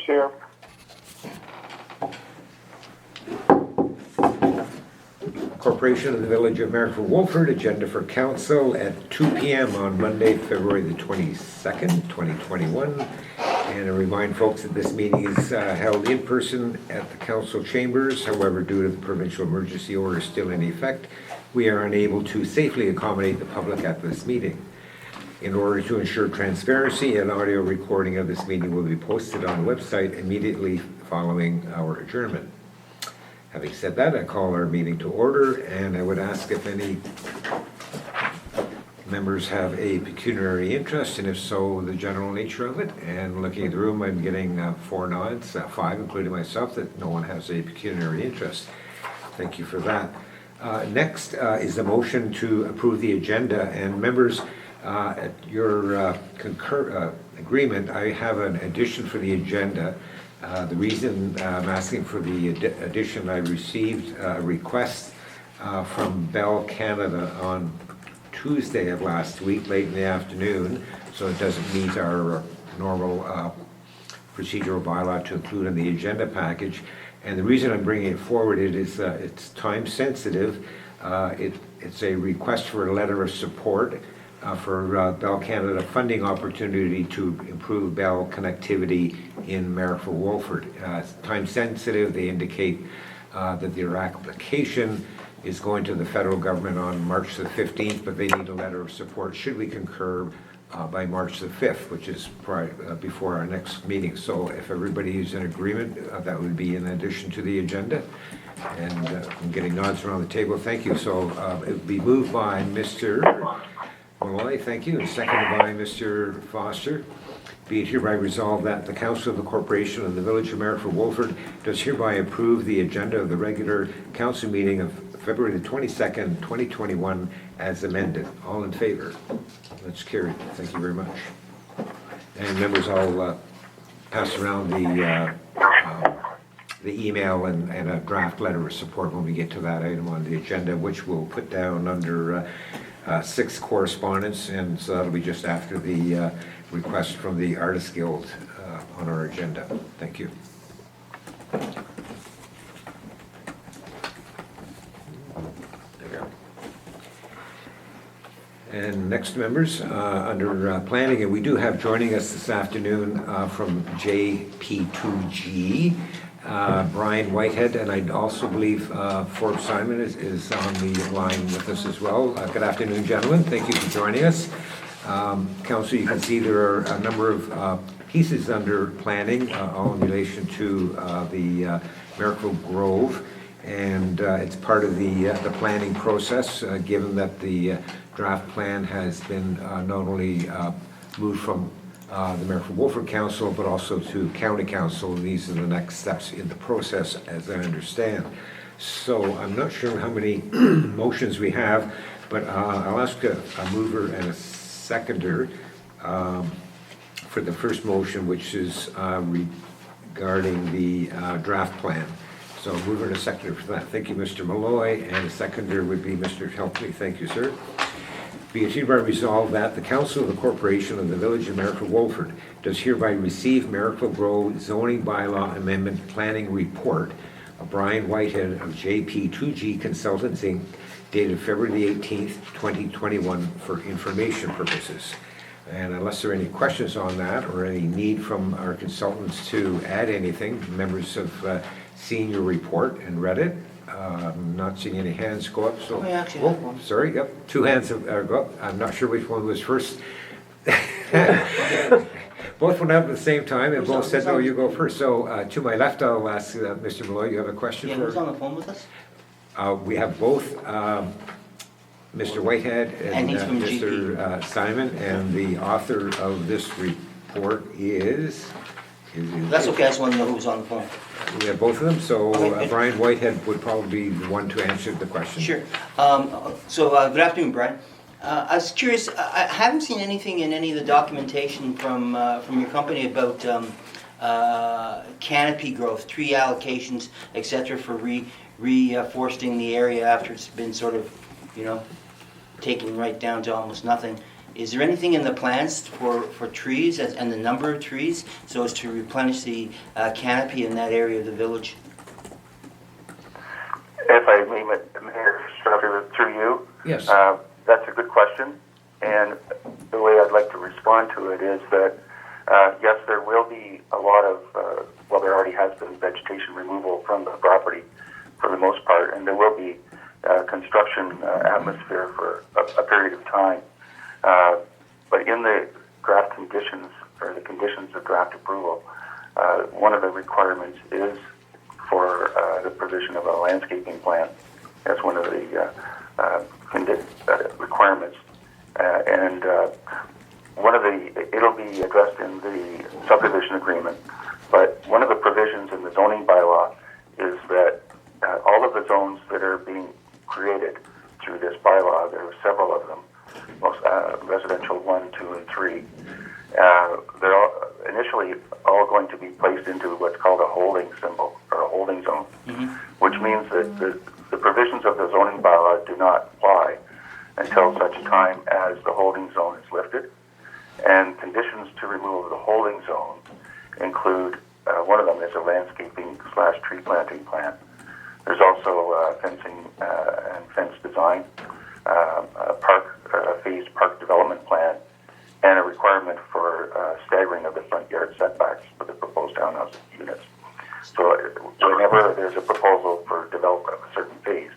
Chair. Corporation of the Village of Marrickville-Wolford, agenda for council at 2 p.m. on Monday, February the 22nd, 2021. And I remind folks that this meeting is held in person at the council chambers. However, due to the provincial emergency order still in effect, we are unable to safely accommodate the public at this meeting. In order to ensure transparency, an audio recording of this meeting will be posted on the website immediately following our adjournment. Having said that, I call our meeting to order, and I would ask if any members have a pecuniary interest, and if so, the general nature of it. And looking at the room, I'm getting 4 nods, 5 including myself, that no one has a pecuniary interest. Thank you for that. Next is the motion to approve the agenda, and members, at your agreement, I have an addition for the agenda. The reason I'm asking for the addition, I received a request from Bell Canada on Tuesday of last week, late in the afternoon, so it doesn't meet our normal procedural bylaw to include in the agenda package. And the reason I'm bringing it forward is it's time sensitive. It's a request for a letter of support for Bell Canada funding opportunity to improve Bell connectivity in Marrickville-Wolford. It's time sensitive. They indicate that their application is going to the federal government on March the 15th, but they need a letter of support should we concur by March the 5th, which is before our next meeting. So if everybody is in agreement, that would be in addition to the agenda. And I'm getting nods around the table. Thank you. So it would be moved by Mr. Malloy, thank you, and seconded by Mr. Foster. Be it hereby resolved that the Council of the Corporation of the Village of Marrickville-Wolford does hereby approve the agenda of the regular council meeting of February the 22nd, 2021 as amended. All in favor? That's carried. Thank you very much. And members, I'll pass around the email and a draft letter of support when we get to that item on the agenda, which we'll put down under 6 correspondence, and so that'll be just after the request from the Artists Guild on our agenda. Thank you. There you go. And next, members, under planning, and we do have joining us this afternoon from JP2G, Brian Whitehead, and I also believe Forbes Simon is on the line with us as well. Good afternoon, gentlemen. Thank you for joining us. Council, you can see there are a number of pieces under planning, all in relation to the Marrickville Grove, and it's part of the planning process, given that the draft plan has been not only moved from the Marrickville-Wolford Council, but also to County Council, and these are the next steps in the process, as I understand. So I'm not sure how many motions we have, but I'll ask a mover and a seconder for the first motion, which is regarding the draft plan. So mover and a seconder for that. Thank you, Mr. Malloy, and a seconder would be Mr. Helpley. Thank you, sir. Be it hereby resolved that the Council of the Corporation of the Village of Marrickville-Wolford does hereby receive Marrickville Grove zoning bylaw amendment planning report of Brian Whitehead of JP2G Consultants Inc., dated February the 18th, 2021 for information purposes. And unless there are any questions on that or any need from our consultants to add anything, members have seen your report and read it. I'm not seeing any hands go up, so. I actually have one. Sorry, yep, 2 hands have go up. I'm not sure which one was first. Both went up at the same time, and both said, no, you go first. So to my left, I'll ask Mr. Malloy, you have a question? Yeah, for? who's on the phone with us? We have both Mr. Whitehead and he's from Mr. Simon, and the author of this report is That's okay, I just want to know who's on the phone. we have both of them, so Okay. Brian Whitehead would probably be the one to answer the question. Sure. Good afternoon, Brian. I was curious, I haven't seen anything in any of the documentation from your company about canopy growth, tree allocations, etc., for reforesting the area after it's been sort of, taken right down to almost nothing. Is there anything in the plans for trees and the number of trees so as to replenish the canopy in that area of the village? If I may, Mayor Strasser, through you. Yes. That's a good question. And the way I'd like to respond to it is that, yes, there will be a lot of, well, there already has been vegetation removal from the property for the most part, and there will be construction atmosphere for a period of time. But in the draft conditions, or the conditions of draft approval, one of the requirements is for the provision of a landscaping plan as one of the requirements. And one of the, it'll be addressed in the subdivision agreement, but one of the provisions in the zoning bylaw is that all of the zones that are being created through this bylaw, there are several of them, most residential 1, 2, and 3. They're all initially all going to be placed into what's called a holding symbol or a holding zone, which means that the provisions of the zoning bylaw do not apply until such time as the holding zone is lifted. And conditions to remove the holding zone include, one of them is a landscaping/tree planting plan. There's also fencing and fence design, phased park development plan, and a requirement for staggering of the front yard setbacks for the proposed townhouse units. So whenever there's a proposal for development of a certain phase,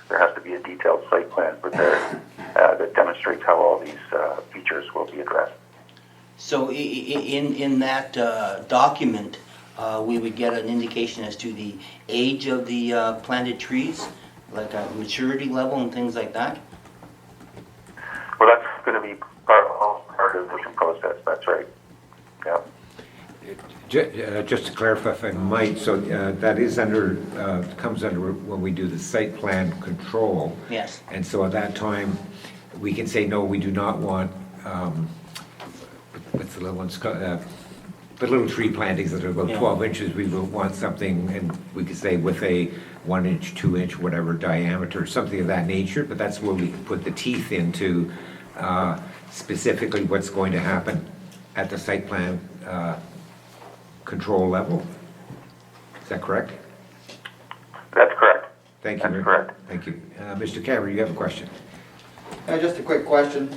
there has to be a detailed site plan prepared that demonstrates how all these features will be addressed. So in that document, we would get an indication as to the age of the planted trees, like a maturity level and things like that? Well, that's going to be part of the mission process, that's right. Yeah. Just to clarify, if I might, so that is under, comes under when we do the site plan control. Yes. And so at that time, we can say, no, we do not want, what's the little ones called? The little tree plantings that are about 12 inches, we will want something, and we could say with a 1 inch, 2 inch, whatever diameter, something of that nature, but that's where we can put the teeth into specifically what's going to happen at the site plan control level. Is that correct? That's correct. Thank you. That's correct. Thank you. Mr. Cameron, you have a question? Just a quick question.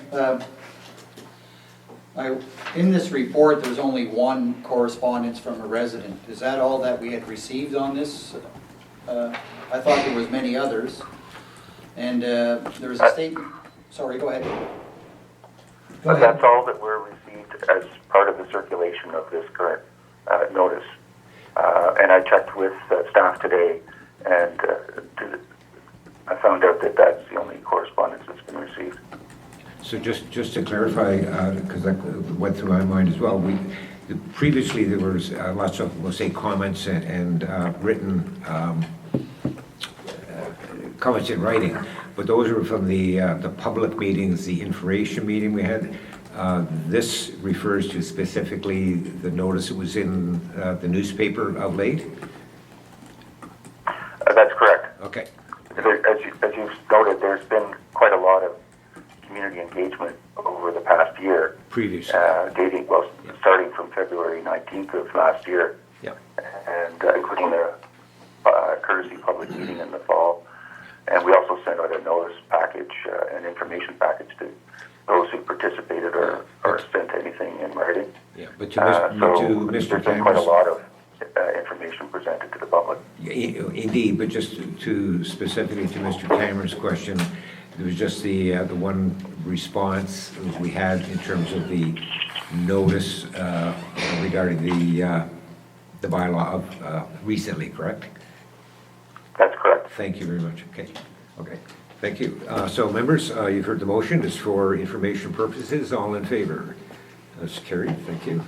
In this report, there's only one correspondence from a resident. Is that all that we had received on this? I thought there was many others. And there was a statement. Sorry, go ahead. That's all that were received as part of the circulation of this current notice. And I checked with staff today, and I found out that that's the only correspondence that's been received. So just to clarify, because that went through my mind as well, previously there was lots of, we'll say, comments and written comments in writing, but those were from the public meetings, the information meeting we had. This refers to specifically the notice that was in the newspaper of late? That's correct. Okay. As you've noted, there's been quite a lot of community engagement over the past year. Previously. Starting from February 19th of last year. Yeah. And including the courtesy public meeting in the fall. And we also sent out a notice package, an information package to those who participated or sent anything in writing. Yeah, but to Mr. There's been Cameron's, quite a lot of information presented to the public. Indeed, but just to specifically to Mr. Cameron's question, there was just the one response we had in terms of the notice regarding the bylaw of recently, correct? That's correct. Thank you very much. Okay. Thank you. So members, you've heard the motion. It's for information purposes. All in favor? That's carried. Thank you.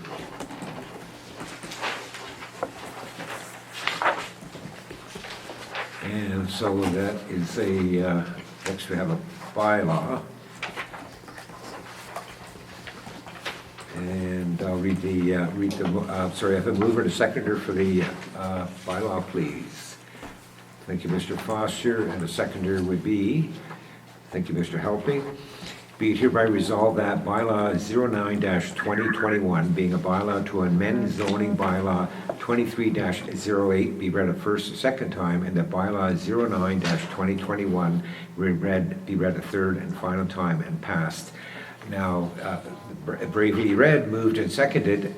And so that is next we have a bylaw. And I'll read sorry, I have a mover and a seconder for the bylaw, please. Thank you, Mr. Foster, and the seconder would be, thank you, Mr. Helping. Be it hereby resolved that bylaw 09-2021, being a bylaw to amend zoning bylaw 23-08, be read a first and second time, and that bylaw 09-2021 be read a third and final time and passed. Now, bravely read, moved and seconded.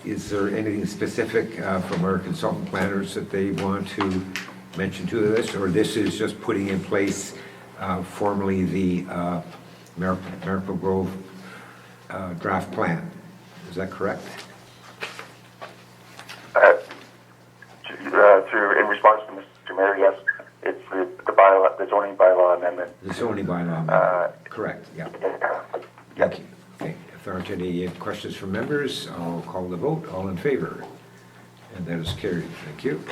Is there anything specific from our consultant planners that they want to mention to this, or this is just putting in place formally the Maple Grove draft plan? Is that correct? In response to Mr. Mayor, yes, it's the bylaw, the zoning bylaw amendment. The zoning bylaw amendment. Correct, yeah. Thank you. Okay. If there aren't any questions from members, I'll call the vote. All in favor? And that is carried. Thank you.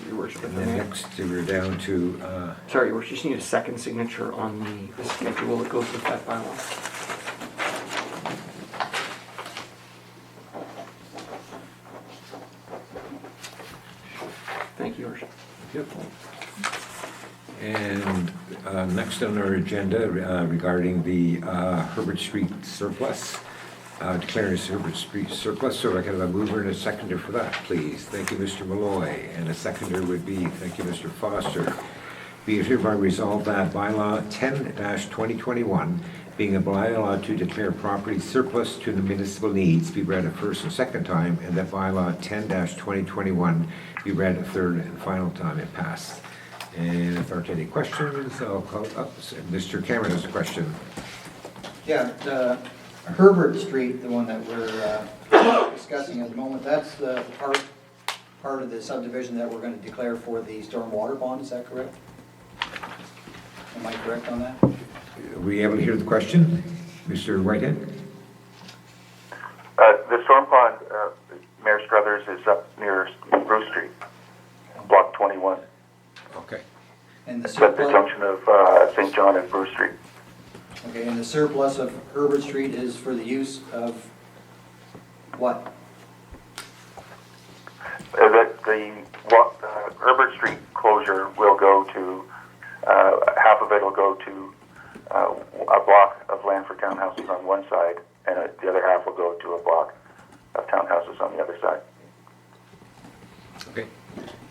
Your Worship. And then next, we're down to, Sorry, Your Worship, just need a second signature on the schedule that goes with that bylaw. Thank you, Your Worship. yep. And next on our agenda regarding the Herbert Street surplus, declaring this Herbert Street surplus. So I can have a mover and a seconder for that, please. Thank you, Mr. Malloy. And a seconder would be, thank you, Mr. Foster. Be it hereby resolved that bylaw 10-2021, being a bylaw to declare property surplus to the municipal needs, be read a first and second time, and that bylaw 10-2021 be read a third and final time and passed. And if there aren't any questions, I'll call it up. Mr. Cameron has a question. Yeah, the Herbert Street, the one that we're discussing at the moment, that's the part of the subdivision that we're going to declare for the stormwater bond, is that correct? Am I correct on that? Were we able to hear the question, Mr. Whitehead? The storm pond, Mayor Struthers, is up near Bruce Street, block 21. Okay. And the It's at the surplus, junction of St. John and Bruce Street. okay, and the surplus of Herbert Street is for the use of what? The Herbert Street closure will go to, half of it will go to a block of land for townhouses on one side, and the other half will go to a block of townhouses on the other side. Okay.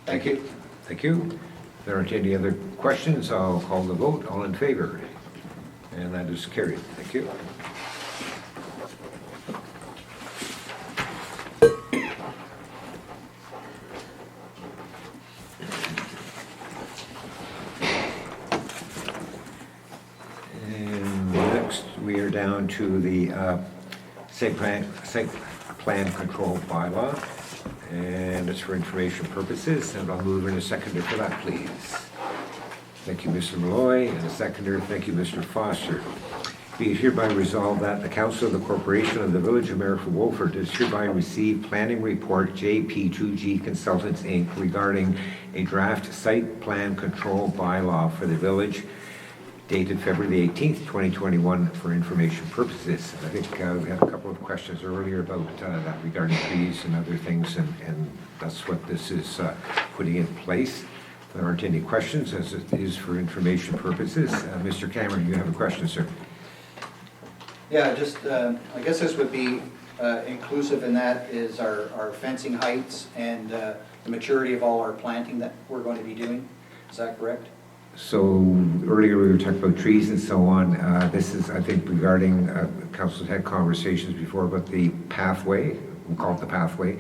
Thank you. Thank you. If there aren't any other questions, I'll call the vote. All in favor? And that is carried. Thank you. And next, we are down to the site plan control bylaw, and it's for information purposes, and I'll move in a seconder for that, please. Thank you, Mr. Malloy, and a seconder, thank you, Mr. Foster. Be it hereby resolved that the Council of the Corporation of the Village of Mayor Wolford does hereby receive planning report JP2G Consultants, Inc. regarding a draft site plan control bylaw for the village dated February the 18th, 2021, for information purposes. I think we had a couple of questions earlier about that regarding trees and other things, and that's what this is putting in place. If there aren't any questions, as it is for information purposes. Mr. Cameron, you have a question, sir? Yeah, just, I guess this would be inclusive in that is our fencing heights and the maturity of all our planting that we're going to be doing. Is that correct? So earlier we were talking about trees and so on. This is, I think, regarding, council's had conversations before about the pathway. We'll call it the pathway.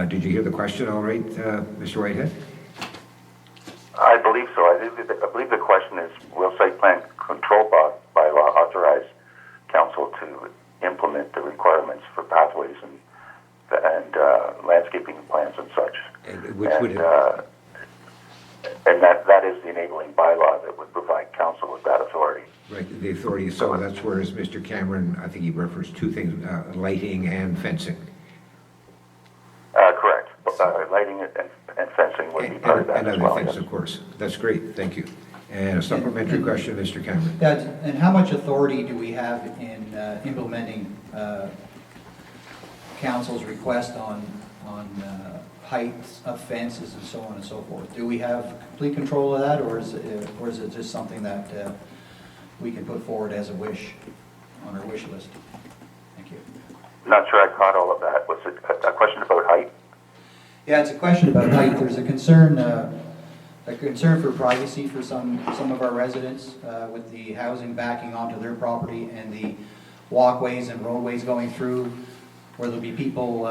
Did you hear the question all right, Mr. Whitehead? I believe so. I believe the question is, will site plan control bylaw authorize council to implement the requirements for pathways and landscaping plans and such? And that is the enabling bylaw that would provide council with that authority. Right, the authority. So that's where, as Mr. Cameron, I think he referenced two things, lighting and fencing. Correct. Lighting and fencing would be part of that and as other well. things, Yes. of course. That's great. Thank you. And a supplementary question, Mr. Cameron. Yeah, and how much authority do we have in implementing council's request on heights of fences and so on and so forth? Do we have complete control of that, or is it just something that we can put forward as a wish on our wish list? Thank you. Not sure I caught all of that. Was it a question about height? Yeah, it's a question about height. There's a concern for privacy for some of our residents with the housing backing onto their property and the walkways and roadways going through, where there'll be people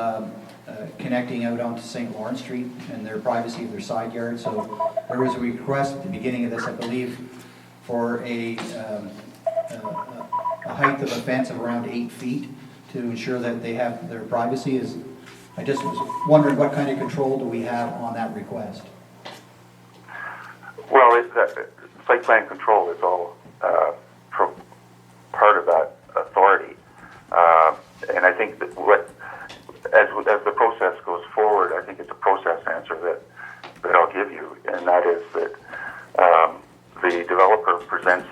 connecting out onto St. Lawrence Street and their privacy of their side yard. So there was a request at the beginning of this, I believe, for a height of a fence of around 8 feet to ensure that they have their privacy. I just was wondering what kind of control do we have on that request? Well, site plan control is all part of that authority. And I think that as the process goes forward, I think it's a process answer that I'll give you, and that is that the developer presents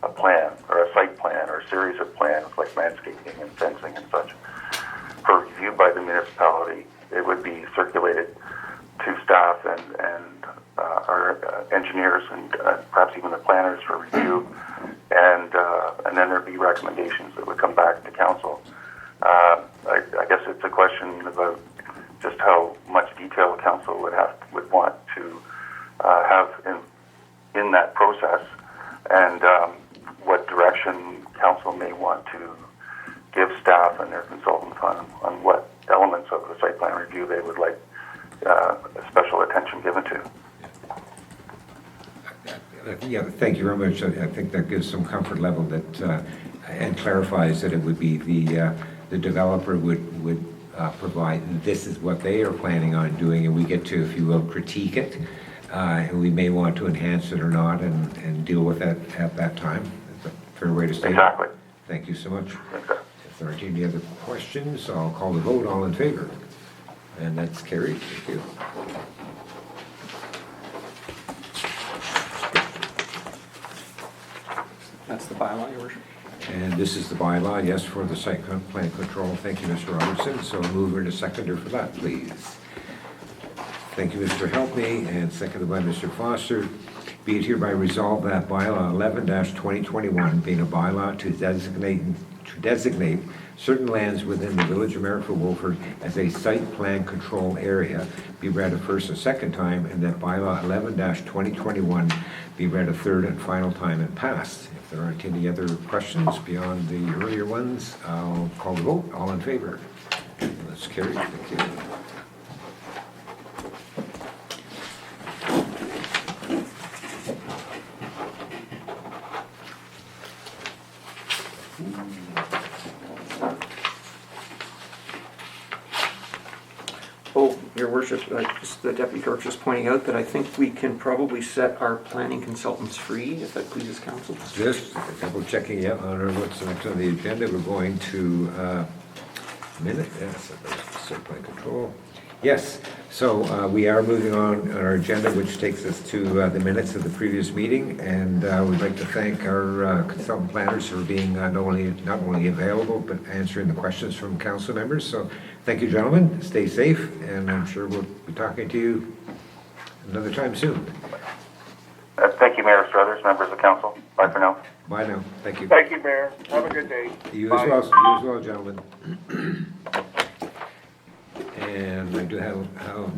a plan or a site plan or a series of plans like landscaping and fencing and such for review by the municipality. It would be circulated to staff and our engineers and perhaps even the planners for review, and then there'd be recommendations that would come back to council. I guess it's a question about just how much detail council would want to have in that process, and what direction council may want to give staff and their consultants on what elements of the site plan review they would like special attention given to. Yeah, thank you very much. I think that gives some comfort level that and clarifies that it would be the developer would provide, this is what they are planning on doing, and we get to, if you will, critique it, and we may want to enhance it or not, and deal with that at that time. That's a fair way to state Exactly. it. Thank you so much. Okay. If there aren't any other questions, I'll call the vote. All in favor? And that's carried. Thank you. That's the bylaw, Your Worship. And this is the bylaw, yes, for the site plan control. Thank you, Mr. Robertson. So a mover and a seconder for that, please. Thank you, Mr. Helpme, and seconded by Mr. Foster. Be it hereby resolved that bylaw 11-2021, being a bylaw to designate certain lands within the Village of Merritt Wolford as a site plan control area, be read a first and second time, and that bylaw 11-2021 be read a third and final time and passed. If there aren't any other questions beyond the earlier ones, I'll call the vote. All in favor? That's carried. Thank you. Oh, Your Worship, the Deputy Clerk just pointing out that I think we can probably set our planning consultants free, if that pleases council. Just double checking, yeah, on what's next on the agenda. We're going to minute, yes, site plan control. Yes, so we are moving on our agenda, which takes us to the minutes of the previous meeting, and we'd like to thank our consultant planners for being not only available, but answering the questions from council members. So thank you, gentlemen. Stay safe, and I'm sure we'll be talking to you another time soon. Thank you, Mayor Struthers, members of council. Bye for now. Bye now. Thank you. Thank you, Mayor. Have a good day. You as well. You as well, gentlemen. And I do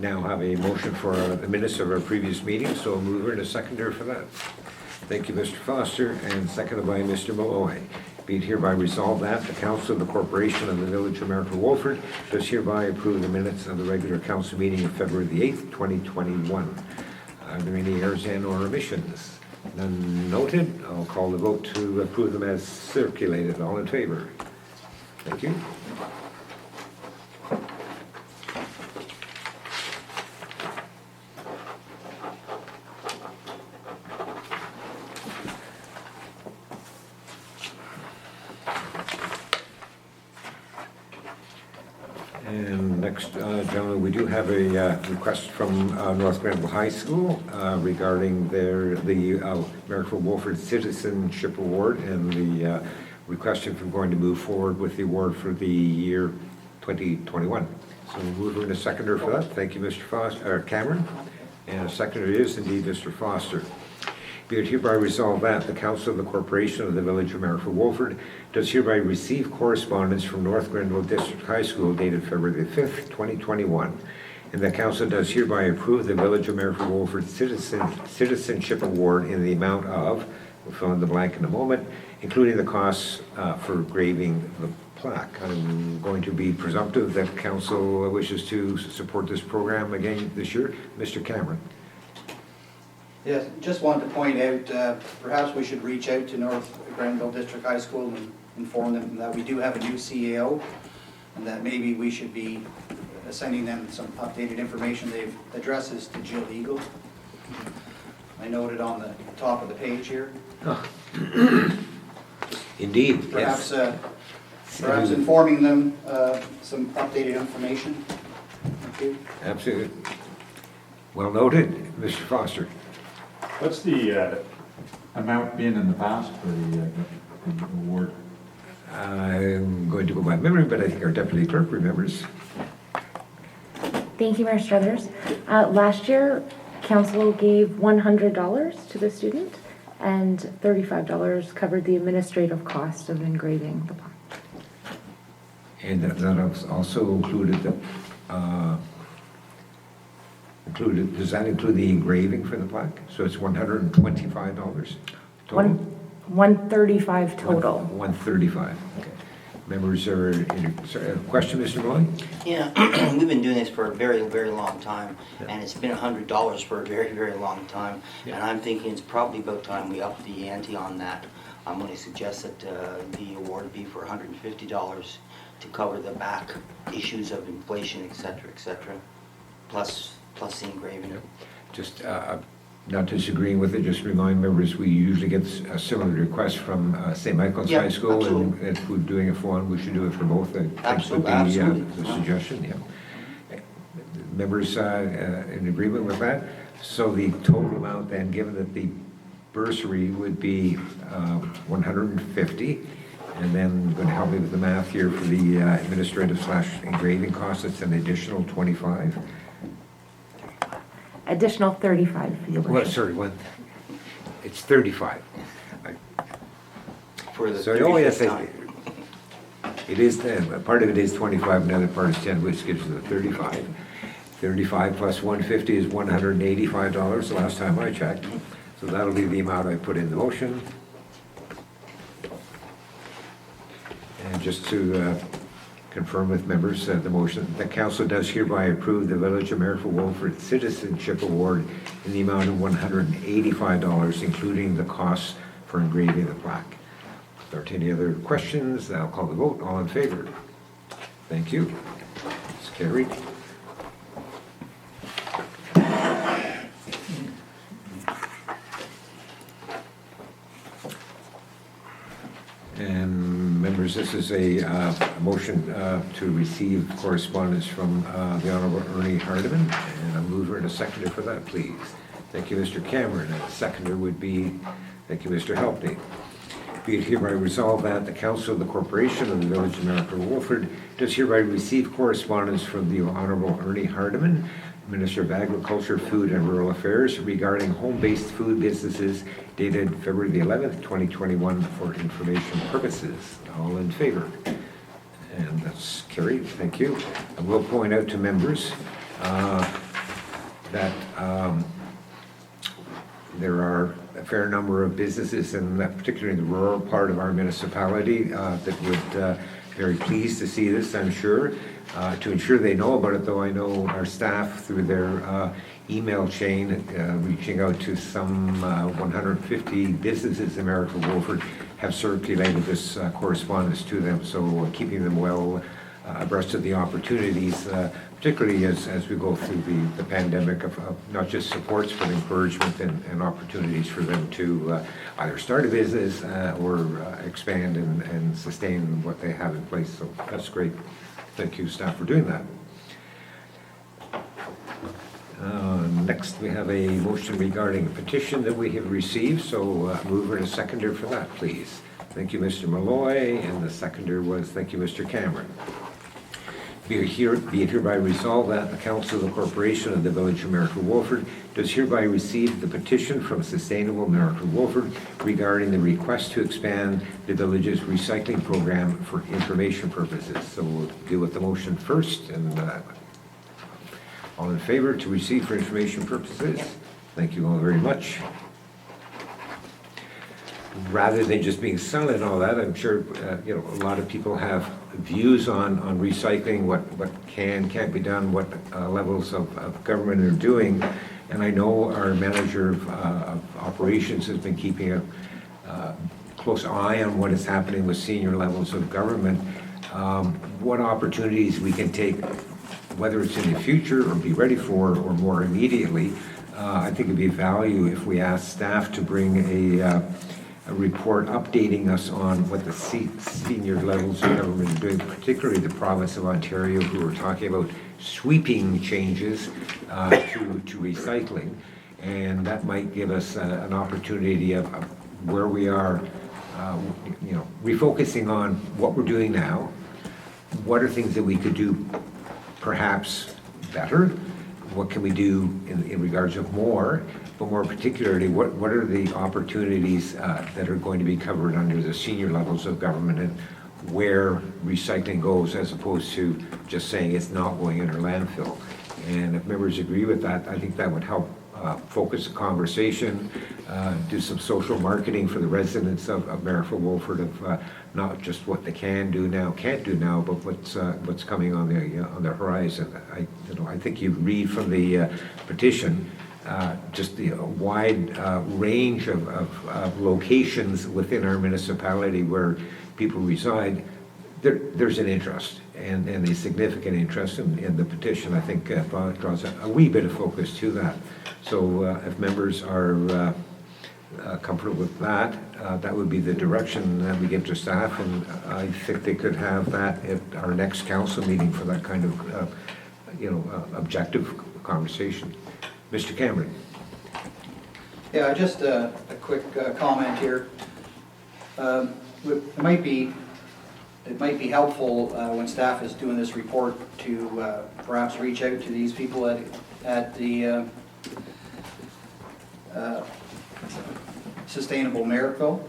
now have a motion for the minutes of our previous meeting, so a mover and a seconder for that. Thank you, Mr. Foster, and seconded by Mr. Malloy. Be it hereby resolved that the Council of the Corporation of the Village of Merritt Wolford does hereby approve the minutes of the regular council meeting of February the 8th, 2021. Are there any errors and or omissions? None noted. I'll call the vote to approve them as circulated. All in favor? Thank you. And next, gentlemen, we do have a request from North Granville High School regarding the America Wolford Citizenship Award, and the request if we're going to move forward with the award for the year 2021. So we'll move in a seconder for that. Thank you, Mr. Foster, Cameron. And a seconder is indeed Mr. Foster. Be it hereby resolved that the Council of the Corporation of the Village of America Wolford does hereby receive correspondence from North Grenville District High School dated February the 5th, 2021. And the Council does hereby approve the Village of America Wolford Citizenship Award in the amount of, we'll fill in the blank in a moment, including the costs for graving the plaque. I'm going to be presumptive that Council wishes to support this program again this year. Mr. Cameron. Yes, just wanted to point out, perhaps we should reach out to North Granville District High School and inform them that we do have a new CAO, and that maybe we should be sending them some updated information. They've addresses to Jill Eagle. I noted on the top of the page here. Oh. Indeed, Perhaps, yes. perhaps informing them some updated information. Thank you. Absolutely. Well noted, Mr. Foster. What's the amount been in the past for the award? I'm going to go by memory, but I think our deputy clerk remembers. Thank you, Mayor Struthers. Last year, council gave $100 to the student, and $35 covered the administrative cost of engraving the plaque. And that also included the, does that include the engraving for the plaque? So it's $125 total? $135 total. 135. Okay. Members are, sorry, question, Mr. Maloney? Yeah, we've been doing this for a very, very long time, and it's been $100 for a very, very long time. Yeah. And I'm thinking it's probably about time we up the ante on that. I'm going to suggest that the award be for $150 to cover the back issues of inflation, et cetera, plus the engraving. Just not disagreeing with it, just remind members, we usually get a similar request from St. Michael's Yeah, High School. absolutely. And if we're doing it for one, we should do it for both. I think would Absolutely, be absolutely. the suggestion, yeah. Members in agreement with that? So the total amount then, given that the bursary would be 150, and then going to help me with the math here for the administrative / engraving costs, it's an additional 25. Additional 35 for your Well, worship. sorry, what? It's 35. For the So, oh, yes, 35th time. it is, part of it is 25, another part is 10, which gives you the 35. 35 plus 150 is $185 the last time I checked. So that'll be the amount I put in the motion. And just to confirm with members the motion, the council does hereby approve the Village of America Wolford Citizenship Award in the amount of $185, including the costs for engraving the plaque. If there aren't any other questions, I'll call the vote. All in favor? Thank you. It's carried. And members, this is a motion to receive correspondence from the Honorable Ernie Hardiman, and a mover and a seconder for that, please. Thank you, Mr. Cameron. And a seconder would be, thank you, Mr. Helpney. Be it hereby resolved that the Council of the Corporation of the Village of America Wolford does hereby receive correspondence from the Honorable Ernie Hardiman, Minister of Agriculture, Food and Rural Affairs, regarding home-based food businesses dated February the 11th, 2021, for information purposes. All in favor? And that's carried. Thank you. I will point out to members that there are a fair number of businesses, and particularly in the rural part of our municipality, that would very pleased to see this, I'm sure. To ensure they know about it, though, I know our staff, through their email chain, reaching out to some 150 businesses in America Wolford, have circulated this correspondence to them, so keeping them well abreast of the opportunities, particularly as we go through the pandemic, of not just supports, but encouragement and opportunities for them to either start a business or expand and sustain what they have in place. So that's great. thank you, staff, for doing that. Next, we have a motion regarding a petition that we have received, so mover and a seconder for that, please. Thank you, Mr. Malloy, and the seconder was, thank you, Mr. Cameron. Be it hereby resolved that the Council of the Corporation of the Village of Miracle Wolford does hereby receive the petition from Sustainable Miracle Wolford regarding the request to expand the village's recycling program for information purposes. So we'll deal with the motion first, and all in favor to receive for information purposes? Thank you all very much. Rather than just being silent and all that, I'm sure a lot of people have views on recycling, what can't be done, what levels of government are doing. And I know our manager of operations has been keeping a close eye on what is happening with senior levels of government. What opportunities we can take, whether it's in the future or be ready for, or more immediately. I think it'd be of value if we ask staff to bring a report updating us on what the senior levels of government are doing, particularly the province of Ontario, who are talking about sweeping changes to recycling. And that might give us an opportunity of where we are, refocusing on what we're doing now. What are things that we could do perhaps better? What can we do in regards of more? But more particularly, what are the opportunities that are going to be covered under the senior levels of government, and where recycling goes, as opposed to just saying it's not going in our landfill. And if members agree with that, I think that would help focus the conversation, do some social marketing for the residents of Mariford Wolford, of not just what they can do now, can't do now, but what's coming on the horizon. I think you read from the petition just the wide range of locations within our municipality where people reside. There's an interest, and a significant interest in the petition. I think draws a wee bit of focus to that. So if members are comfortable with that, that would be the direction that we give to staff, and I think they could have that at our next council meeting for that kind of objective conversation. Mr. Cameron. Yeah, just a quick comment here. It might be helpful when staff is doing this report to perhaps reach out to these people at the Sustainable Miracle.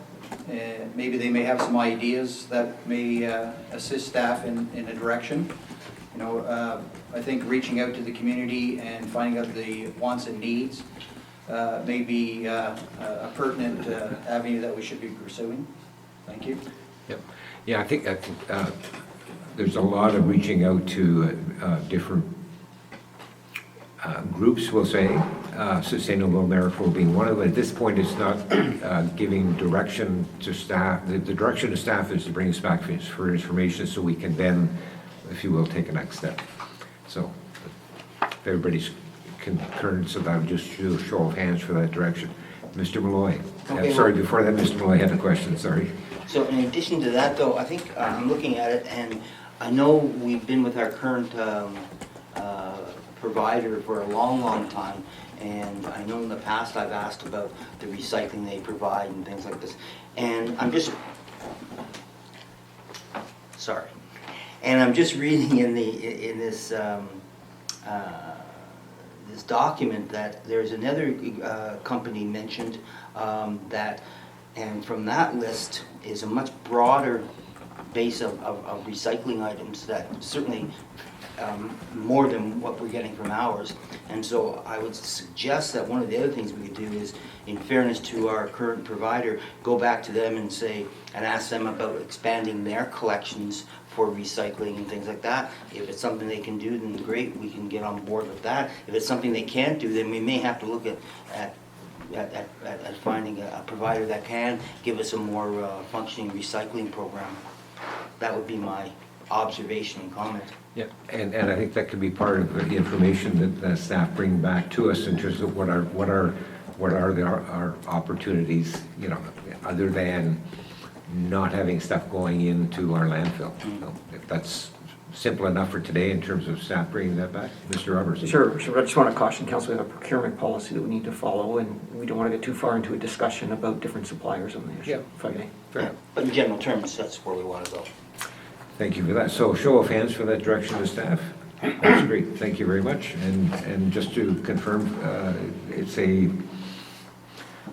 Maybe they may have some ideas that may assist staff in a direction. I think reaching out to the community and finding out the wants and needs may be a pertinent avenue that we should be pursuing. Thank you. Yep. Yeah, I think there's a lot of reaching out to different groups, we'll say. Sustainable Miracle being one of them. At this point, it's not giving direction to staff. The direction to staff is to bring us back for information so we can then, if you will, take a next step. So if everybody's concurrence, that would just do a show of hands for that direction. Mr. Malloy. Okay, Sorry, before that, Mr. Malloy had a question, sorry. So in addition to that, though, I think I'm looking at it, and I know we've been with our current provider for a long, long time, and I know in the past I've asked about the recycling they provide and things like this, and I'm just sorry, and I'm just reading in this this document that there's another company mentioned that. And from that list is a much broader base of recycling items that certainly more than what we're getting from ours. And so I would suggest that one of the other things we could do is, in fairness to our current provider, go back to them and say, and ask them about expanding their collections for recycling and things like that. If it's something they can do, then great, we can get on board with that. If it's something they can't do, then we may have to look at finding a provider that can give us a more functioning recycling program. That would be my observation and comment. Yeah, and I think that could be part of the information that the staff bring back to us in terms of what are our opportunities, other than not having stuff going into our landfill. So if that's simple enough for today in terms of staff bringing that back? Mr. Robertson? Sure, I just want to caution council, we have a procurement policy that we need to follow, and we don't want to get too far into a discussion about different suppliers on the issue. If I may. Fair enough. But in general terms, that's where we want to go. Thank you for that. So show of hands for that direction to staff. That's great. Thank you very much. And just to confirm, it's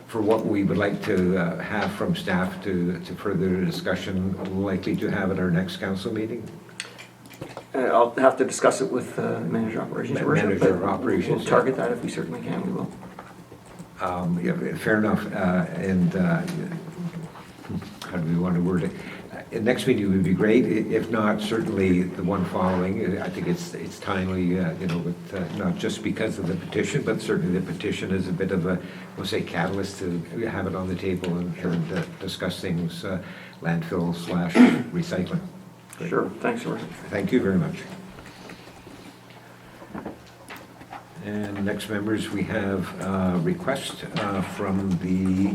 for what we would like to have from staff to further discussion, likely to have at our next council meeting? I'll have to discuss it with Manager of Operations. Your Worship, Manager of but Operations, We'll target that if we certainly can, we will. Yeah, fair enough. And how do we want to word it? Next meeting would be great. If not, certainly the one following. I think it's timely, with, not just because of the petition, but certainly the petition is a bit of a, we'll say, catalyst to have it on the table and discuss things, landfill/recycling. Great. Sure, thanks, Your Worship. Thank you very much. And next, members, we have a request from the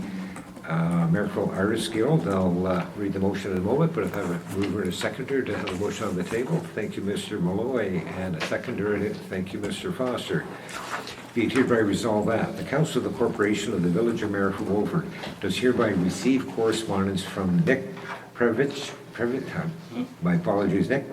Merrickville Artists Guild. I'll read the motion in a moment, but if I have a mover and a seconder to have a motion on the table. Thank you, Mr. Malloy, and a seconder in it. Thank you, Mr. Foster. Be it hereby resolved that the Council of the Corporation of the Village of Merrickville-Wolford does hereby receive correspondence from Nick Previch, my apologies, Nick,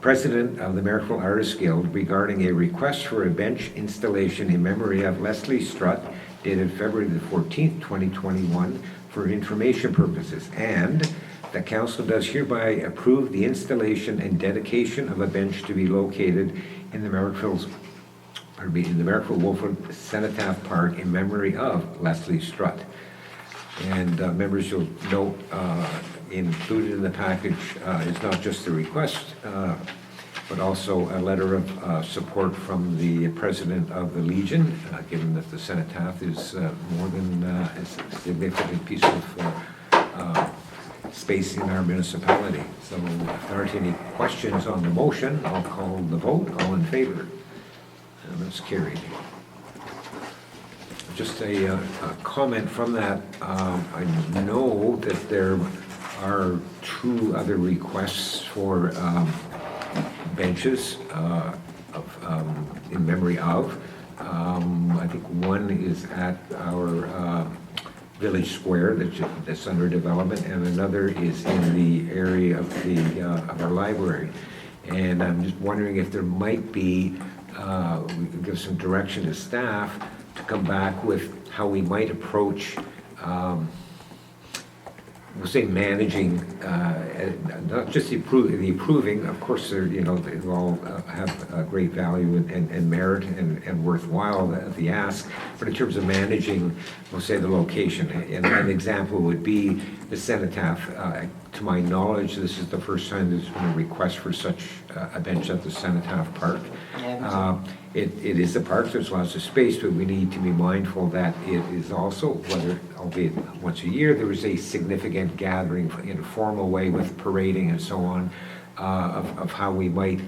President of the Merrickville Artists Guild, regarding a request for a bench installation in memory of Leslie Strutt, dated February the 14th, 2021, for information purposes, and the council does hereby approve the installation and dedication of a bench to be located in the Merrickville-Wolford Cenotaph Park in memory of Leslie Strutt. And members, you'll note included in the package is not just the request, but also a letter of support from the president of the Legion, given that the Cenotaph is more than a significant piece of space in our municipality. So if there aren't any questions on the motion, I'll call the vote. All in favor? And that's carried. Just a comment from that. I know that there are 2 other requests for benches in memory of. I think one is at our village square that's under development, and another is in the area of our library. And I'm just wondering if there might be, we could give some direction to staff to come back with how we might approach we'll say managing, not just the approving, of course, they all have great value and merit and worthwhile, the ask, but in terms of managing, we'll say the location. And an example would be the Cenotaph. To my knowledge, this is the first time there's been a request for such a bench at the Cenotaph Park. It is a park, there's lots of space, but we need to be mindful that it is also, whether, albeit once a year, there is a significant gathering in a formal way with parading and so on, of how we might,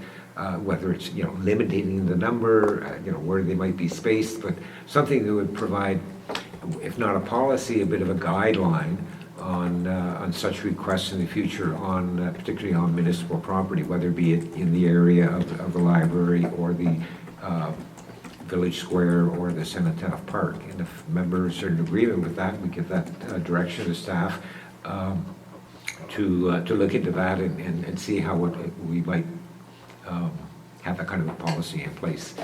whether it's, limiting the number, where they might be spaced, but something that would provide, if not a policy, a bit of a guideline on such requests in the future, particularly on municipal property, whether it be in the area of the library or the village square or the Cenotaph Park. And if members are in agreement with that, we give that direction to staff to look into that and see how we might have that kind of a policy in place.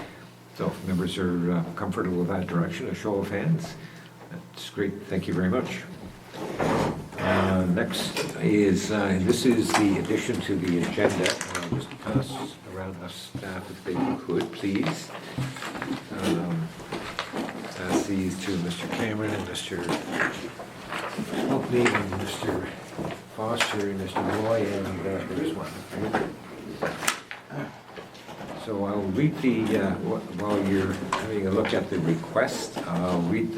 So if members are comfortable with that direction, a show of hands. That's great. Thank you very much. Next is, this is the addition to the agenda. Just pass around us staff if they could, please. Pass these to Mr. Cameron and Mr. Oakley and Mr. Foster and Mr. Roy, and there's one. So I'll read while you're having a look at the request, I'll read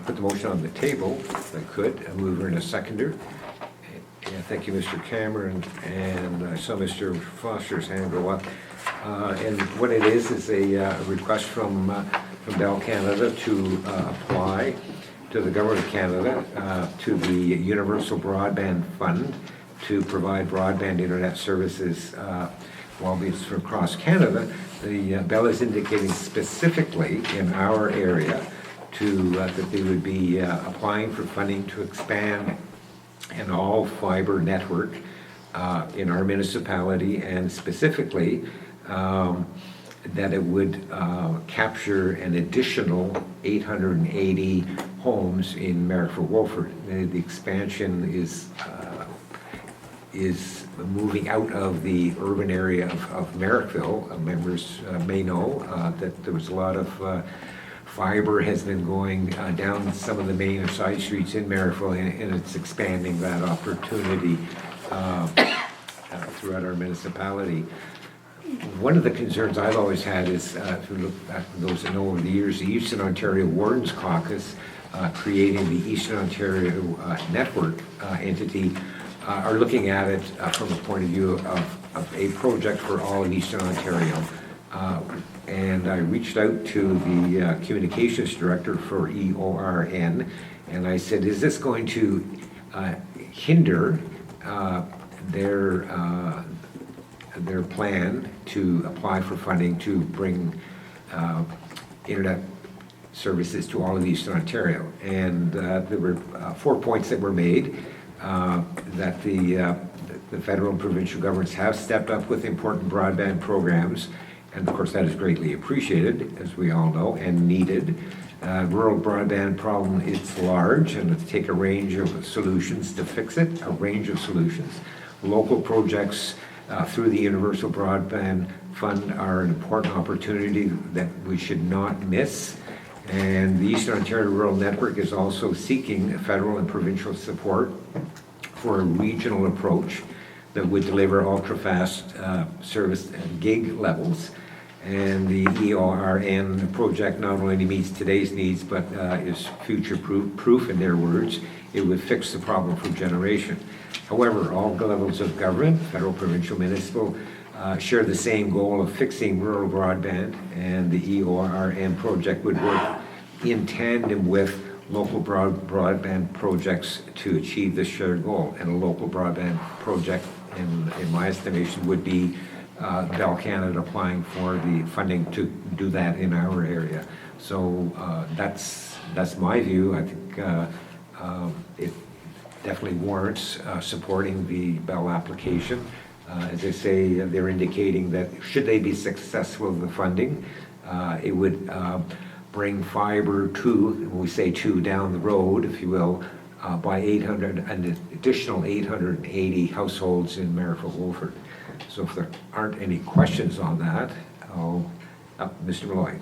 put the motion on the table, if I could, a mover and a seconder. And thank you, Mr. Cameron, and I saw Mr. Foster's hand go up. And what it is a request from Bell Canada to apply to the Government of Canada, to the Universal Broadband Fund, to provide broadband internet services while it's from across Canada. The Bell is indicating specifically in our area that they would be applying for funding to expand an all-fiber network in our municipality, and specifically that it would capture an additional 880 homes in Marrickville-Wolford. The expansion is moving out of the urban area of Marrickville. Members may know that there was a lot of fiber has been going down some of the main and side streets in Marrickville, and it's expanding that opportunity throughout our municipality. One of the concerns I've always had is, if you look back for those that know over the years, the Eastern Ontario Wardens Caucus creating the Eastern Ontario Network entity are looking at it from a point of view of a project for all of Eastern Ontario. And I reached out to the communications director for EORN, and I said, is this going to hinder their plan to apply for funding to bring internet services to all of Eastern Ontario? And there were 4 points that were made, that the federal and provincial governments have stepped up with important broadband programs, and of course that is greatly appreciated, as we all know, and needed. Rural broadband problem, it's large, and it'll take a range of solutions to fix it, a range of solutions. Local projects through the Universal Broadband Fund are an important opportunity that we should not miss. And the Eastern Ontario Rural Network is also seeking federal and provincial support for a regional approach that would deliver ultra-fast service at gig levels. And the EORN project not only meets today's needs, but is future-proof, in their words. It would fix the problem for generation. However, all levels of government, federal, provincial, municipal, share the same goal of fixing rural broadband, and the EORN project would work in tandem with local broadband projects to achieve this shared goal. And a local broadband project, in my estimation, would be Bell Canada applying for the funding to do that in our area. So that's my view. I think it definitely warrants supporting the Bell application. As I say, they're indicating that should they be successful in the funding, it would bring fiber to, when we say to, down the road, if you will, by an additional 880 households in Marrickville-Wolford. So if there aren't any questions on that, Mr. Malloy.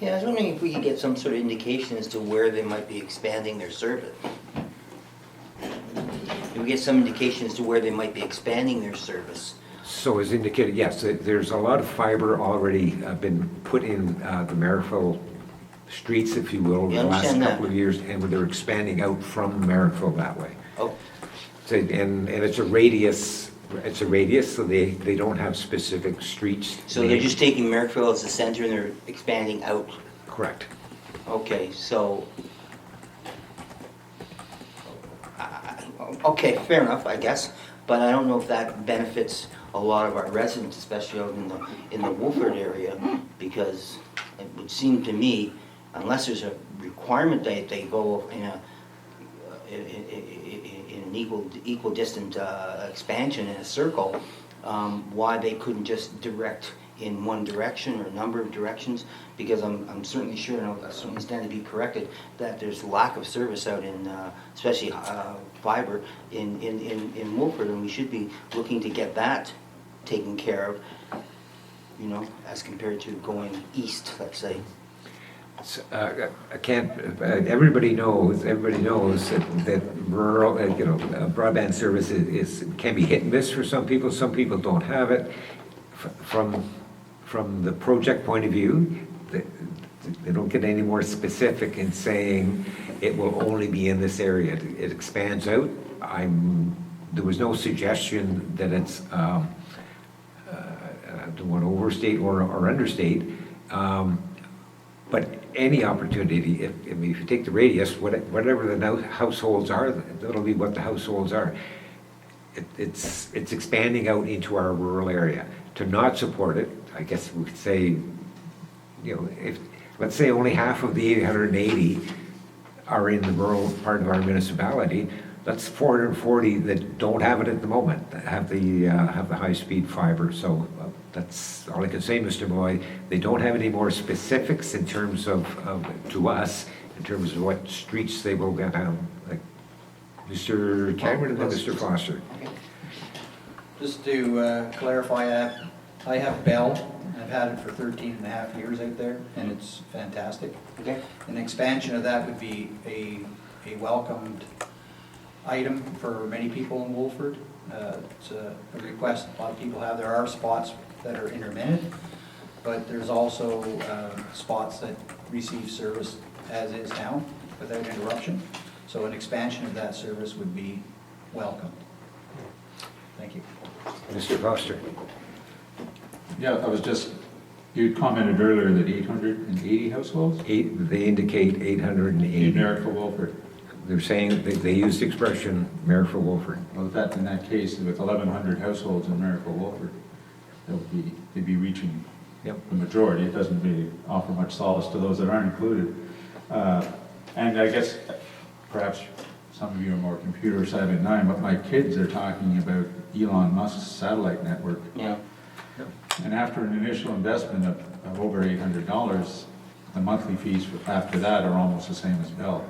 Yeah, I was wondering if we could get some sort of indication as to where they might be expanding their service. If we get some indication as to where they might be expanding their service. So as indicated, yes, there's a lot of fiber already been put in the Marrickville streets, if you will, over the last couple of years, and they're expanding out from Marrickville that way. Oh. So, and it's a radius. It's a radius, so they don't have specific streets. So they're just taking Marrickville as the center and they're expanding out. Correct. Okay, so. Okay, fair enough, I guess. But I don't know if that benefits a lot of our residents, especially out in the Wolford area, because it would seem to me, unless there's a requirement that they go in an equal distant expansion in a circle, why they couldn't just direct in one direction or a number of directions, because I'm certainly sure, and I certainly stand to be corrected, that there's lack of service out in, especially fiber in Wolford, and we should be looking to get that taken care of, you know, as compared to going east, let's say. I can't. Everybody knows that rural, broadband service can be hit and miss for some people. Some people don't have it. From the project point of view, they don't get any more specific in saying it will only be in this area. It expands out. There was no suggestion that it's. I don't want to overstate or understate. But any opportunity, if you take the radius, whatever the households are, that'll be what the households are. it's expanding out into our rural area. To not support it, I guess we could say, if, let's say only half of the 880 are in the rural part of our municipality, that's 440 that don't have it at the moment, that have the high-speed fiber. So that's all I can say, Mr. Malloy. They don't have any more specifics in terms of to us, in terms of what streets they will get on. Like Mr. Cameron and then Mr. Foster. Just to clarify, I have Bell. I've had it for 13 and a half years out there, and it's fantastic. Okay. An expansion of that would be a welcomed item for many people in Wolford. It's a request a lot of people have. There are spots that are intermittent, but there's also spots that receive service as is now without interruption. So an expansion of that service would be welcomed. Thank you. Mr. Foster. Yeah, I was just, you commented earlier that 880 households They indicate 880. in Merrickville, Wolford. They're saying, they use the expression Merrickville Wolford. Well, in that case, with 1,100 households in Merrickville, Wolford, they'd be reaching Yep. the majority. It doesn't really offer much solace to those that aren't included. And I guess perhaps some of you are more computer savvy than I am, but my kids are talking about Elon Musk's satellite network. Yeah. And after an initial investment of over $800, the monthly fees after that are almost the same as Bell.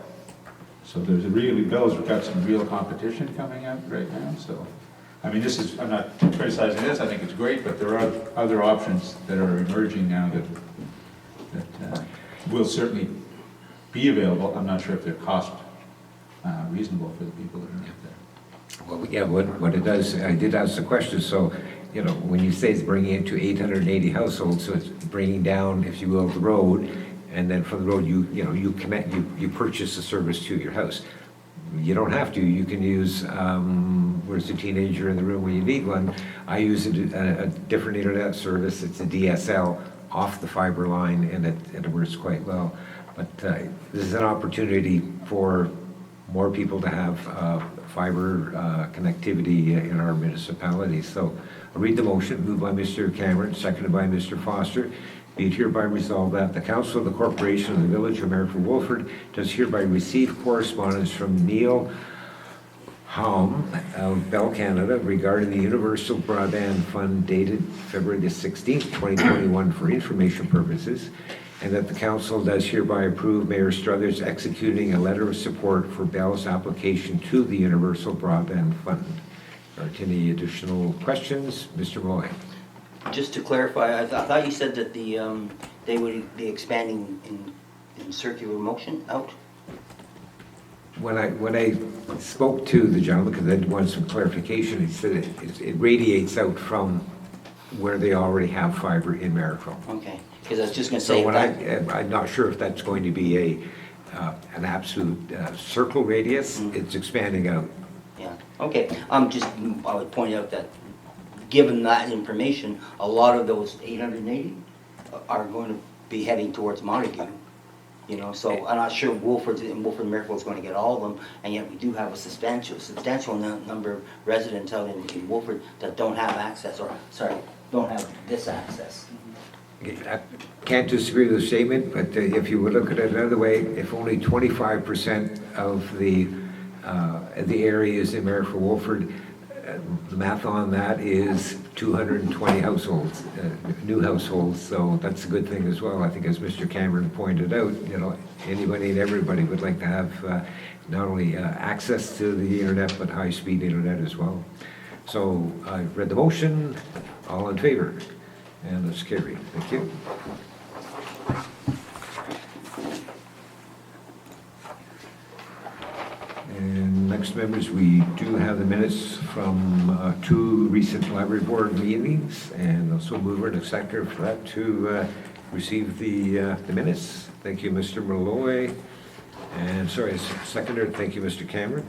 So Bell's got some real competition coming out right now. So, I mean, I'm not criticizing this, I think it's great, but there are other options that are emerging now that will certainly be available. I'm not sure if they're cost reasonable for the people that are out there. Well, yeah, what it does, I did ask the question, so, when you say it's bringing it to 880 households, so it's bringing down, if you will, the road, and then from the road, you connect, you purchase the service to your house. You don't have to, you can use, where's the teenager in the room when you need one? I use a different internet service, it's a DSL off the fiber line, and it works quite well. But this is an opportunity for more people to have fiber connectivity in our municipality. So I'll read the motion, moved by Mr. Cameron, seconded by Mr. Foster. Be it hereby resolved that the Council of the Corporation of the Village of Merrickville Wolford does hereby receive correspondence from Neil Haum of Bell Canada regarding the Universal Broadband Fund dated February the 16th, 2021 for information purposes, and that the Council does hereby approve Mayor Struthers executing a letter of support for Bell's application to the Universal Broadband Fund. Are there any additional questions? Mr. Malloy. Just to clarify, I thought you said that they would be expanding in circular motion out? When I spoke to the gentleman, because I wanted some clarification, he said it radiates out from where they already have fiber in Merrickville. Okay, because I was just going to say So that. I'm not sure if that's going to be an absolute circle radius. It's expanding out. Yeah, okay, I would point out that, given that information, a lot of those 880 are going to be heading towards Montague. So I'm not sure Wolford and Merrickville is going to get all of them, and yet we do have a substantial number of residents out in Wolford that don't have access, don't have this access. I can't disagree with the statement, but if you would look at it another way, if only 25% of the areas in Merrickville Wolford, the math on that is 220 households, new households, so that's a good thing as well. I think as Mr. Cameron pointed out, anybody and everybody would like to have not only access to the internet, but high-speed internet as well. So I've read the motion, all in favor, and it's carried. Thank you. And next, members, we do have the minutes from two recent library board meetings, and also mover and a seconder for that to receive the minutes. Thank you, Mr. Malloy. And seconder, thank you, Mr. Cameron.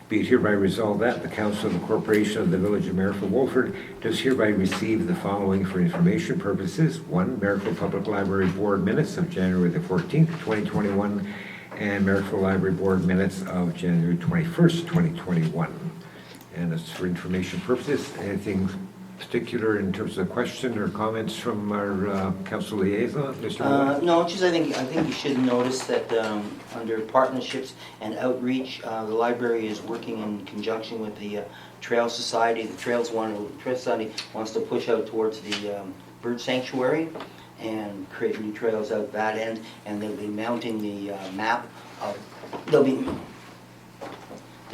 Be it hereby resolved that the Council of the Corporation of the Village of Merrickville Wolford does hereby receive the following for information purposes. 1, Merrickville Public Library Board minutes of January the 14th, 2021, and Merrickville Library Board minutes of January 21st, 2021. and it's for information purposes. Anything particular in terms of question or comments from our council liaison, Mr. Moore? No, just I think you should notice that under partnerships and outreach, the library is working in conjunction with the Trail Society. The Trail Society wants to push out towards the bird sanctuary and create new trails out that end, and they'll be mounting the map of, they'll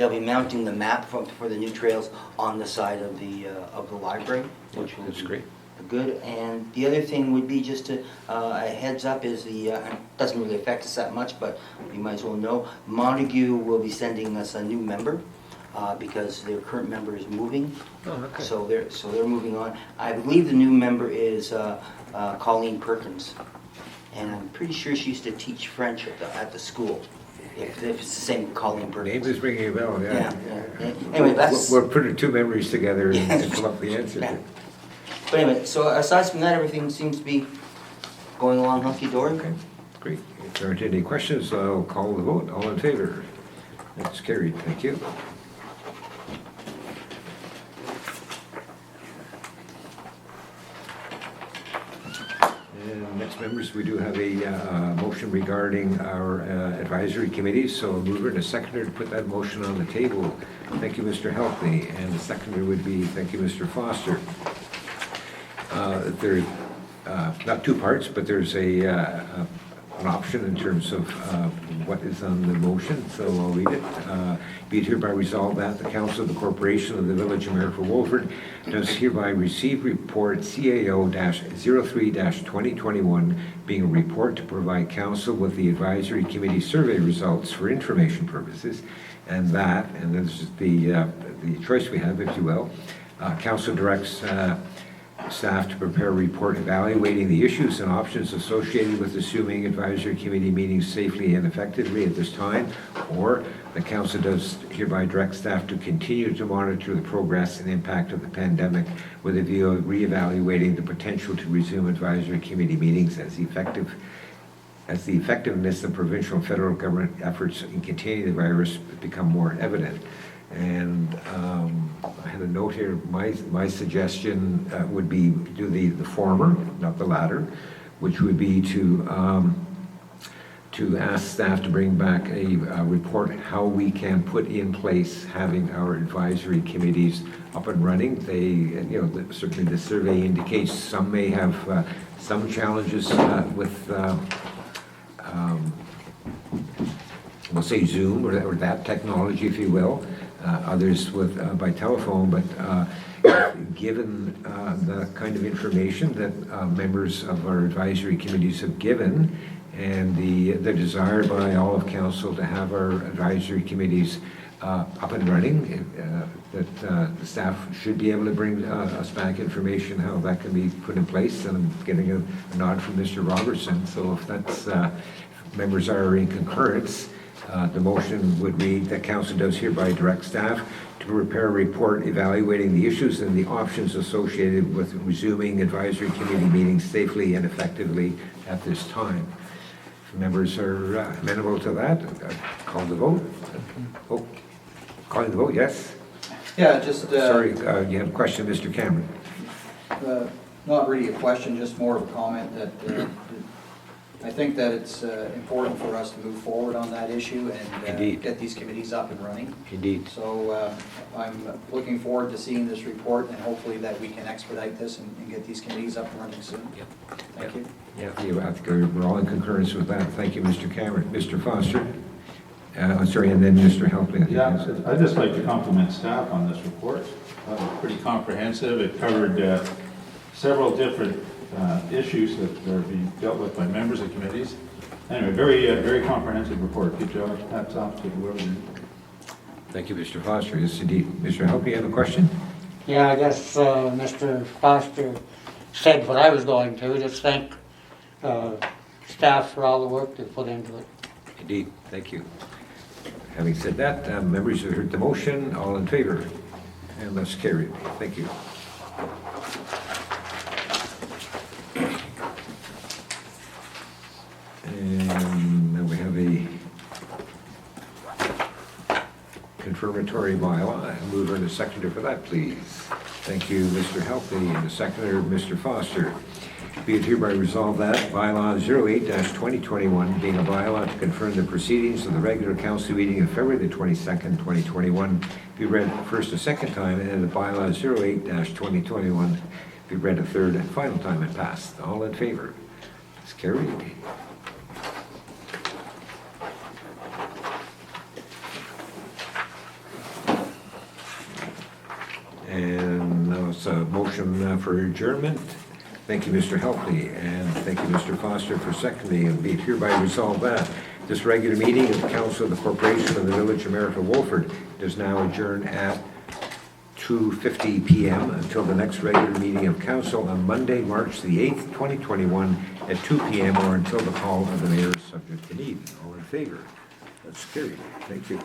be mounting the map for the new trails on the side of the library, which will That's be great. good. And the other thing would be just a heads up is doesn't really affect us that much, but you might as well know, Montague will be sending us a new member because their current member is moving. Oh, okay. So they're moving on. I believe the new member is Colleen Perkins, and I'm pretty sure she used to teach French at the school. If it's the same Colleen Perkins. Name is ringing a bell, yeah. Yeah. Anyway, that's. We'll put the two memories together and come up with the answer. Yeah. But anyway, so aside from that, everything seems to be going along hunky-dory. Okay, great. If there aren't any questions, I'll call the vote. All in favor? That's carried. Thank you. And next, members, we do have a motion regarding our advisory committees. So a mover and a seconder to put that motion on the table. Thank you, Mr. Helpney. And the seconder would be, thank you, Mr. Foster. There's not two parts, but there's an option in terms of what is on the motion, so I'll read it. Be it hereby resolved that the Council of the Corporation of the Village of Maryville Wolford does hereby receive report CAO-03-2021, being a report to provide Council with the Advisory Committee survey results for information purposes, and this is the choice we have, if you will. Council directs staff to prepare a report evaluating the issues and options associated with assuming advisory committee meetings safely and effectively at this time, or the council does hereby direct staff to continue to monitor the progress and impact of the pandemic with a view of reevaluating the potential to resume advisory committee meetings as the effectiveness of provincial and federal government efforts in containing the virus become more evident. And I had a note here. My suggestion would be do the former, not the latter, which would be to ask staff to bring back a report how we can put in place having our advisory committees up and running. They, certainly the survey indicates some may have some challenges with. We'll say Zoom or that technology, if you will. Others with by telephone, but given the kind of information that members of our advisory committees have given, and the desire by all of council to have our advisory committees up and running, that the staff should be able to bring us back information how that can be put in place. And I'm getting a nod from Mr. Robertson. So if that's members are in concurrence. The motion would read that council does hereby direct staff to prepare a report evaluating the issues and the options associated with resuming advisory committee meetings safely and effectively at this time. If members are amenable to that, call the vote. Oh, calling the vote, yes? Yeah, just... Sorry, you have a question, Mr. Cameron. Not really a question, just more of a comment that I think that it's important for us to move forward on that issue and get these committees up and running. Indeed. So I'm looking forward to seeing this report, and hopefully that we can expedite this and get these committees up and running soon. Yep. Thank you. Yeah, I think we're all in concurrence with that. Thank you, Mr. Cameron. Mr. Foster? I'm sorry, and then Mr. Helping. Yeah, I'd just like to compliment staff on this report. Pretty comprehensive. It covered several different issues that are being dealt with by members of committees. Anyway, very comprehensive report. Good job. Hats off to whoever did. Thank you, Mr. Foster. Yes, indeed. Mr. Helping, you have a question? Yeah, I guess Mr. Foster said what I was going to. Just thank staff for all the work they put into it. Indeed. Thank you. Having said that, members have heard the motion. All in favor? And that's carried. Thank you. And now we have a confirmatory bylaw. A mover and a seconder for that, please. Thank you, Mr. Helpley, and a seconder, Mr. Foster. Be it hereby resolved that bylaw 08-2021, being a bylaw to confirm the proceedings of the regular council meeting of February the 22nd, 2021, be read first a second time, and the bylaw 08-2021 be read a third and final time and passed. All in favor? It's carried. And now it's a motion for adjournment. Thank you, Mr. Helpley, and thank you, Mr. Foster, for seconding, and be it hereby resolved that this regular meeting of the Council of the Corporation of the Village of Merritt-Wolford is now adjourned at 2:50 p.m. until the next regular meeting of council on Monday, March the 8th, 2021 at 2 p.m. or until the call of the mayor is subject to need. All in favor? That's carried. Thank you.